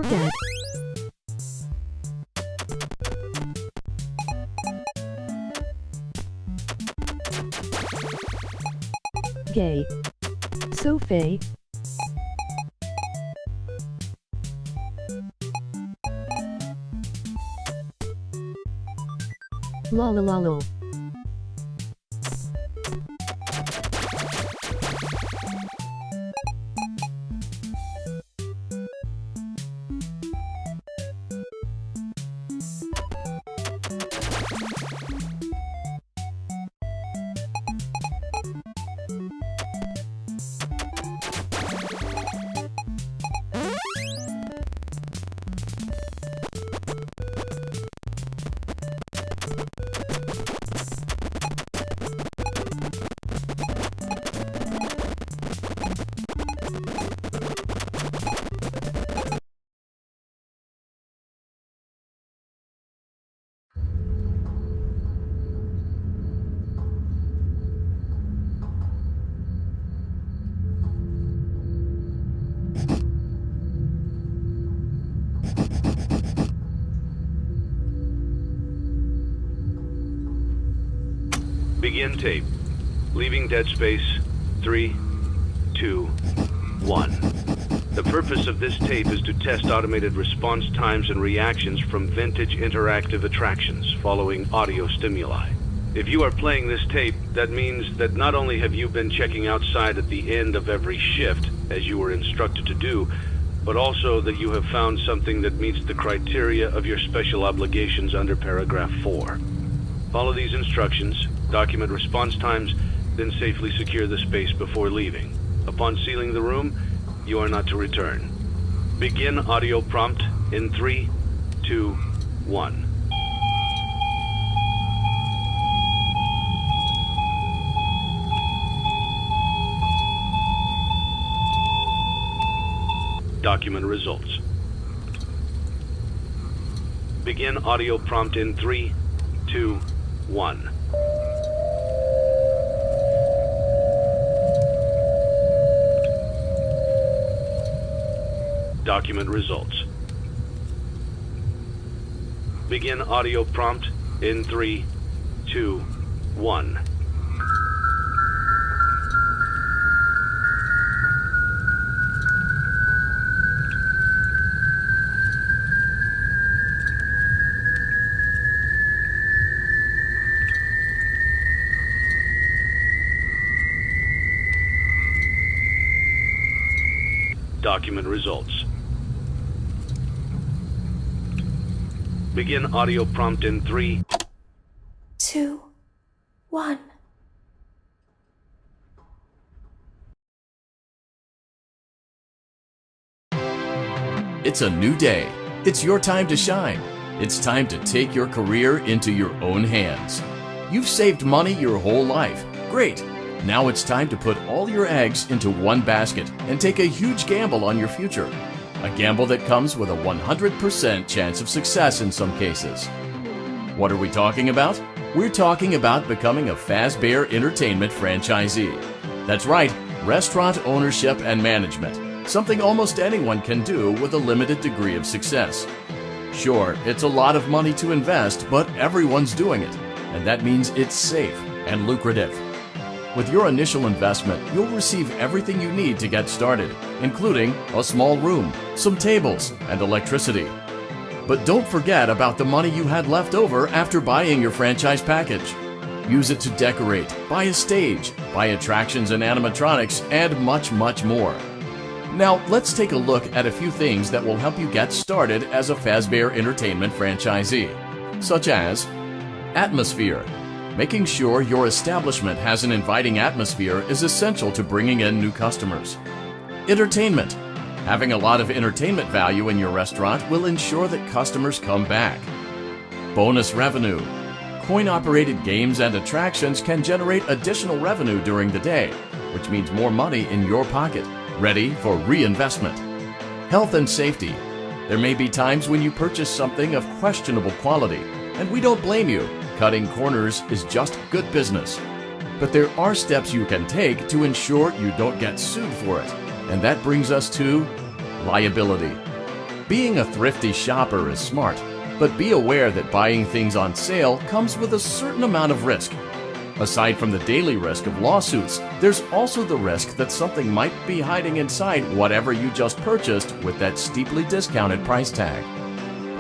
Dead. Gay. Sophie. Lol. Begin tape. Leaving dead space. 3, 2, 1. The purpose of this tape is to test automated response times and reactions from vintage interactive attractions following audio stimuli. If you are playing this tape, that means that not only have you been checking outside at the end of every shift, as you were instructed to do, but also that you have found something that meets the criteria of your special obligations under paragraph 4. Follow these instructions, document response times, then safely secure the space before leaving. Upon sealing the room, you are not to return. Begin audio prompt in 3, 2, 1. Document results. Begin audio prompt in 3, 2, 1. Document results. Begin audio prompt in 3, 2, 1. Document results. Begin audio prompt in 3, 2, 1. It's a new day. It's your time to shine. It's time to take your career into your own hands. You've saved money your whole life. Great. Now it's time to put all your eggs into one basket and take a huge gamble on your future. A gamble that comes with a 100% chance of success in some cases. What are we talking about? We're talking about becoming a Fazbear Entertainment franchisee. That's right, restaurant ownership and management. Something almost anyone can do with a limited degree of success. Sure, it's a lot of money to invest, but everyone's doing it. And that means it's safe and lucrative. With your initial investment, you'll receive everything you need to get started, including a small room, some tables, and electricity. But don't forget about the money you had left over after buying your franchise package. Use it to decorate, buy a stage, buy attractions and animatronics, and much, much more. Now, let's take a look at a few things that will help you get started as a Fazbear Entertainment franchisee, such as atmosphere. Making sure your establishment has an inviting atmosphere is essential to bringing in new customers. Entertainment. Having a lot of entertainment value in your restaurant will ensure that customers come back. Bonus revenue. Coin-operated games and attractions can generate additional revenue during the day, which means more money in your pocket, ready for reinvestment. Health and safety. There may be times when you purchase something of questionable quality, and we don't blame you. Cutting corners is just good business. But there are steps you can take to ensure you don't get sued for it. And that brings us to liability. Being a thrifty shopper is smart, but be aware that buying things on sale comes with a certain amount of risk. Aside from the daily risk of lawsuits, there's also the risk that something might be hiding inside whatever you just purchased with that steeply discounted price tag.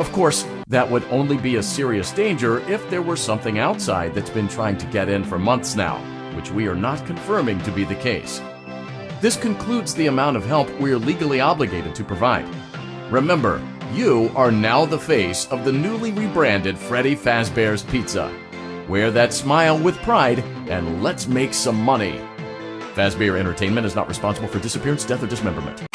Of course, that would only be a serious danger if there were something outside that's been trying to get in for months now, which we are not confirming to be the case. This concludes the amount of help we are legally obligated to provide. Remember, you are now the face of the newly rebranded Freddy Fazbear's Pizza. Wear that smile with pride, and let's make some money. Fazbear Entertainment is not responsible for disappearance, death, or dismemberment.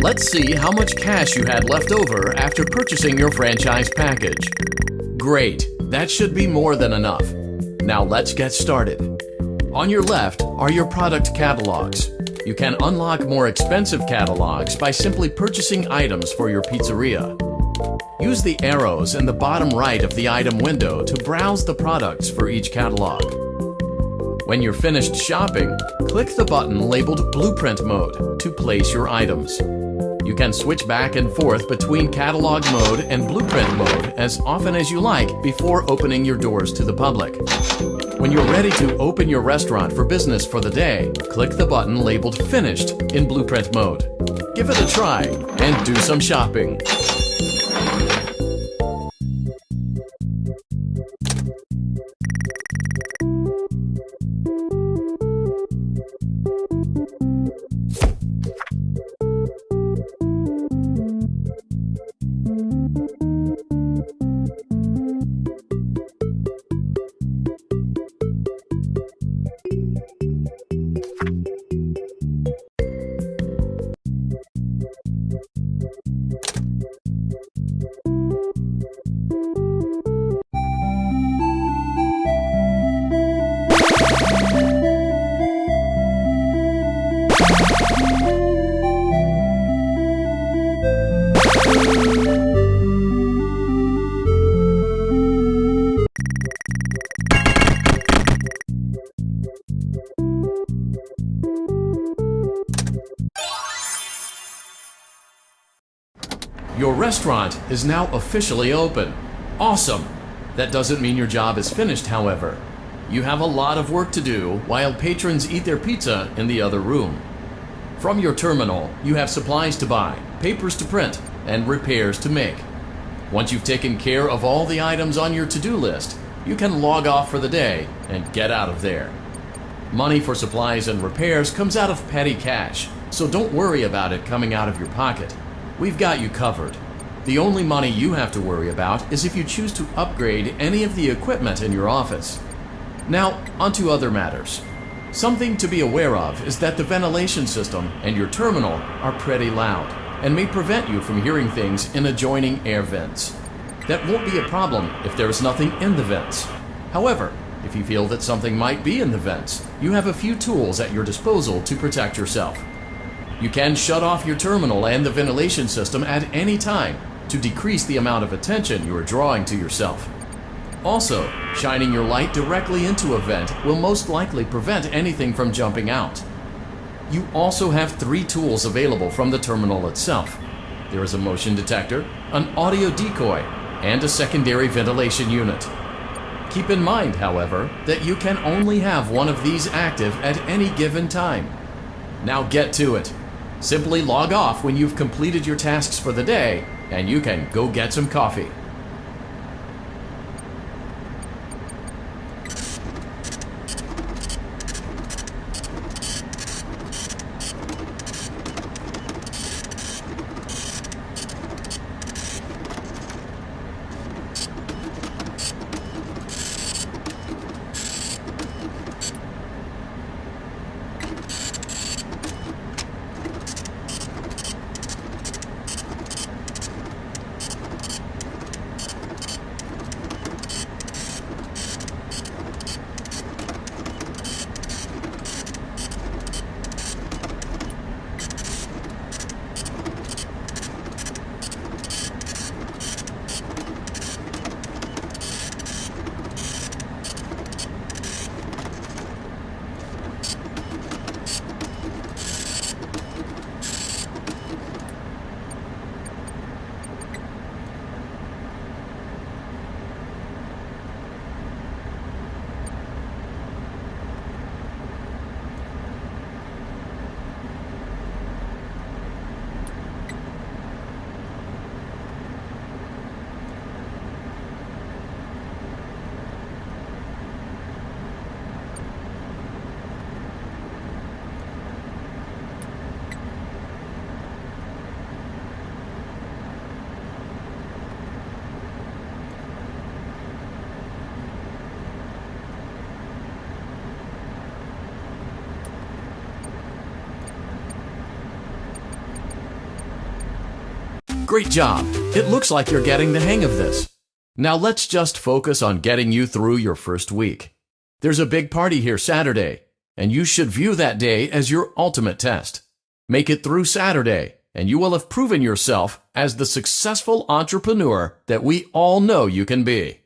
Let's see how much cash you had left over after purchasing your franchise package. Great, that should be more than enough. Now let's get started. On your left are your product catalogs. You can unlock more expensive catalogs by simply purchasing items for your pizzeria. Use the arrows in the bottom right of the item window to browse the products for each catalog. When you're finished shopping, click the button labeled Blueprint Mode to place your items. You can switch back and forth between Catalog Mode and Blueprint Mode as often as you like before opening your doors to the public. When you're ready to open your restaurant for business for the day, click the button labeled Finished in Blueprint Mode. Give it a try and do some shopping. Your restaurant is now officially open. Awesome! That doesn't mean your job is finished, however. You have a lot of work to do while patrons eat their pizza in the other room. From your terminal, you have supplies to buy, papers to print, and repairs to make. Once you've taken care of all the items on your to-do list, you can log off for the day and get out of there. Money for supplies and repairs comes out of petty cash, so don't worry about it coming out of your pocket. We've got you covered. The only money you have to worry about is if you choose to upgrade any of the equipment in your office. Now, onto other matters. Something to be aware of is that the ventilation system and your terminal are pretty loud and may prevent you from hearing things in adjoining air vents. That won't be a problem if there is nothing in the vents. However, if you feel that something might be in the vents, you have a few tools at your disposal to protect yourself. You can shut off your terminal and the ventilation system at any time to decrease the amount of attention you are drawing to yourself. Also, shining your light directly into a vent will most likely prevent anything from jumping out. You also have 3 tools available from the terminal itself. There is a motion detector, an audio decoy, and a secondary ventilation unit. Keep in mind, however, that you can only have one of these active at any given time. Now get to it. Simply log off when you've completed your tasks for the day, and you can go get some coffee. Great job! It looks like you're getting the hang of this. Now let's just focus on getting you through your first week. There's a big party here Saturday, and you should view that day as your ultimate test. Make it through Saturday, and you will have proven yourself as the successful entrepreneur that we all know you can be.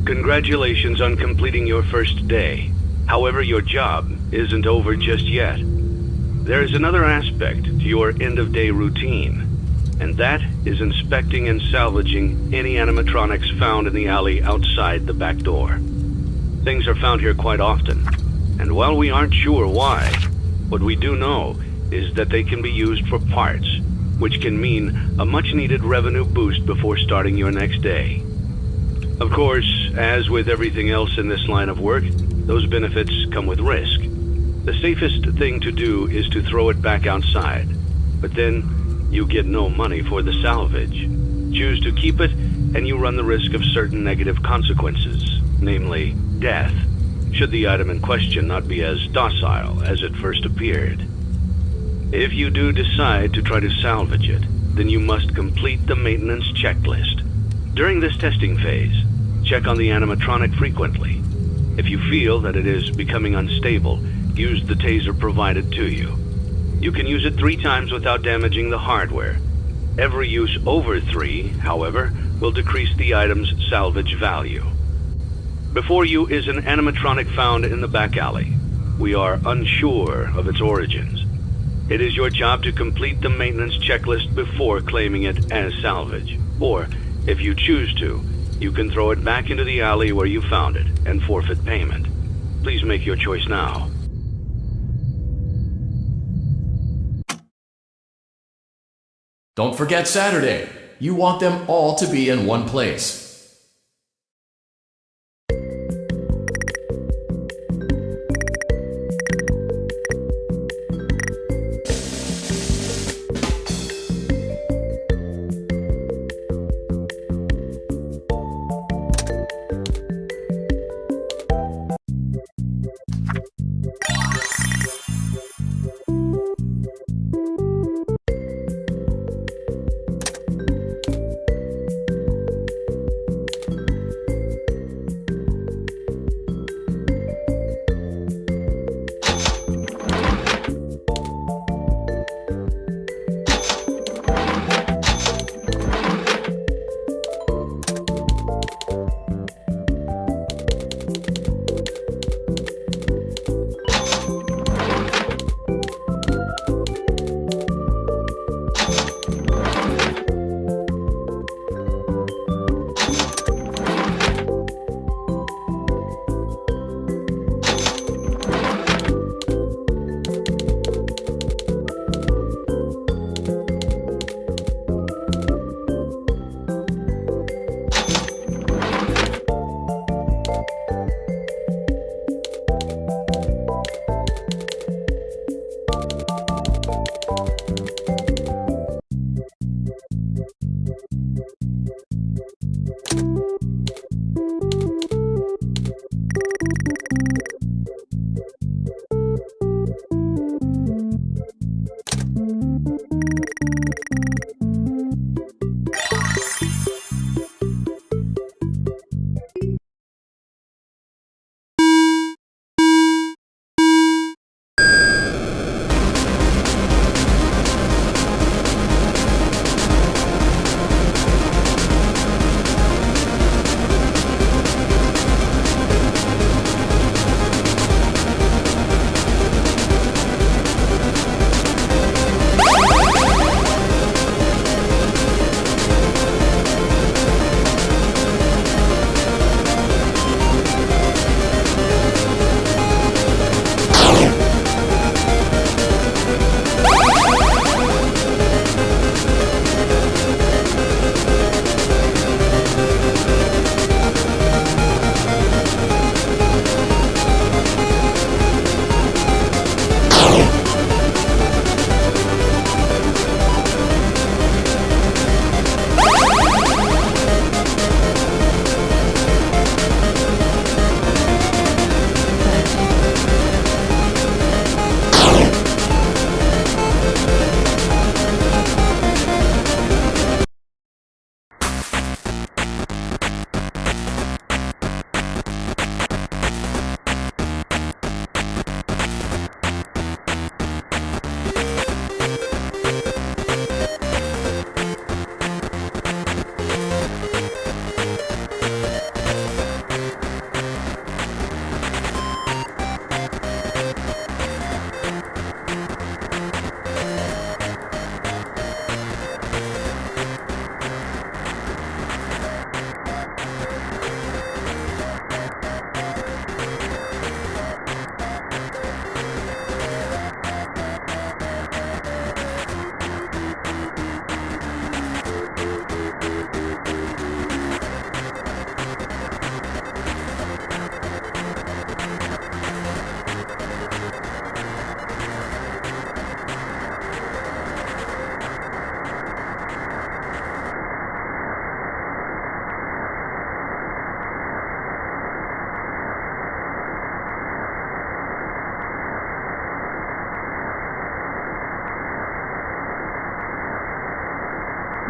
Congratulations on completing your first day. However, your job isn't over just yet. There is another aspect to your end-of-day routine, and that is inspecting and salvaging any animatronics found in the alley outside the back door. Things are found here quite often, and while we aren't sure why, what we do know is that they can be used for parts, which can mean a much-needed revenue boost before starting your next day. Of course, as with everything else in this line of work, those benefits come with risk. The safest thing to do is to throw it back outside, but then you get no money for the salvage. Choose to keep it, and you run the risk of certain negative consequences, namely death, should the item in question not be as docile as it first appeared. If you do decide to try to salvage it, then you must complete the maintenance checklist. During this testing phase, check on the animatronic frequently. If you feel that it is becoming unstable, use the taser provided to you. You can use it 3 times without damaging the hardware. Every use over 3, however, will decrease the item's salvage value. Before you is an animatronic found in the back alley. We are unsure of its origins. It is your job to complete the maintenance checklist before claiming it as salvage. Or, if you choose to, you can throw it back into the alley where you found it and forfeit payment. Please make your choice now. Don't forget Saturday. You want them all to be in one place.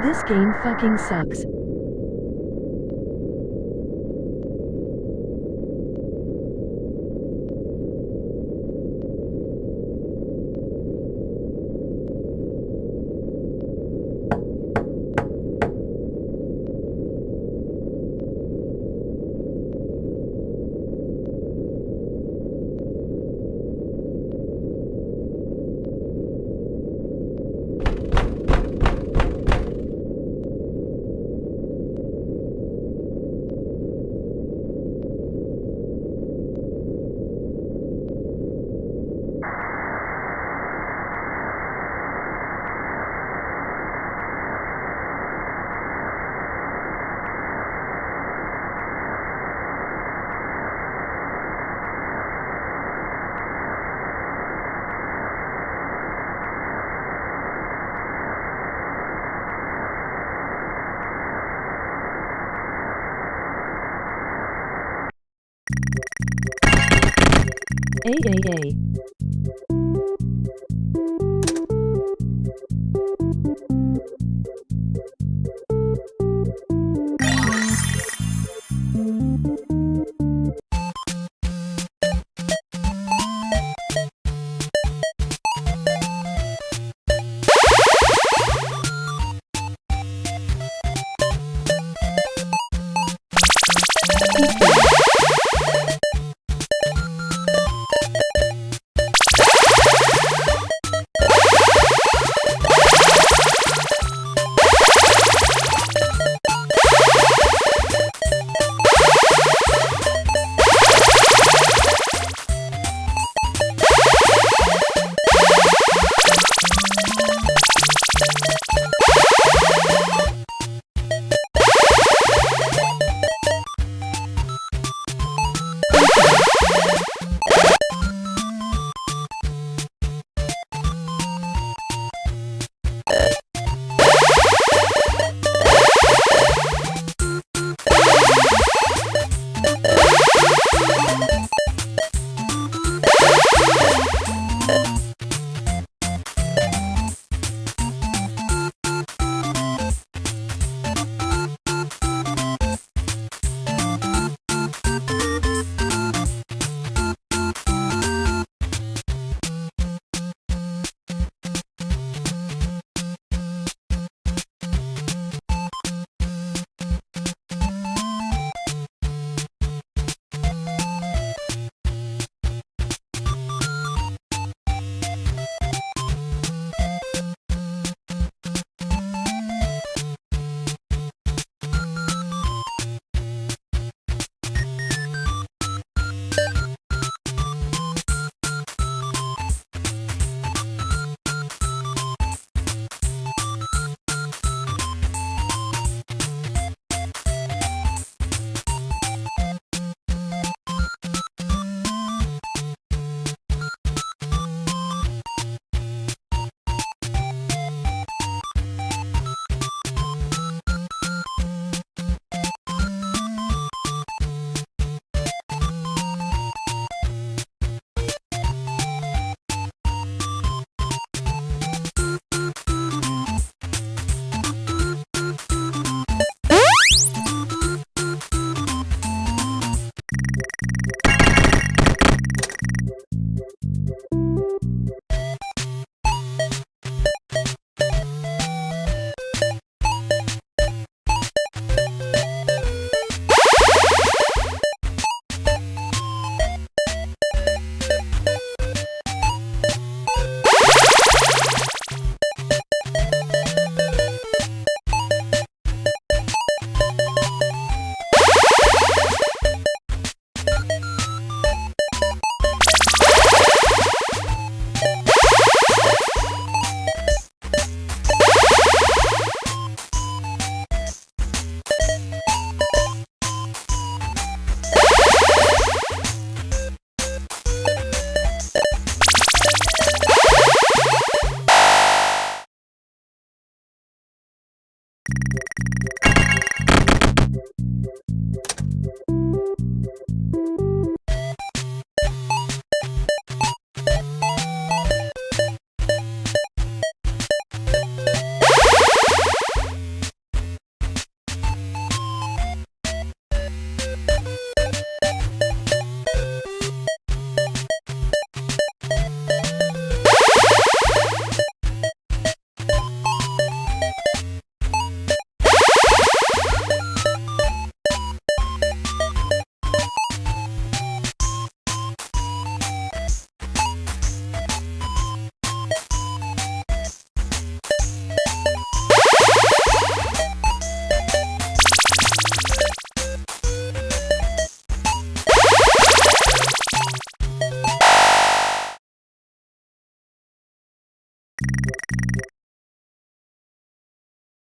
This game fucking sucks. A.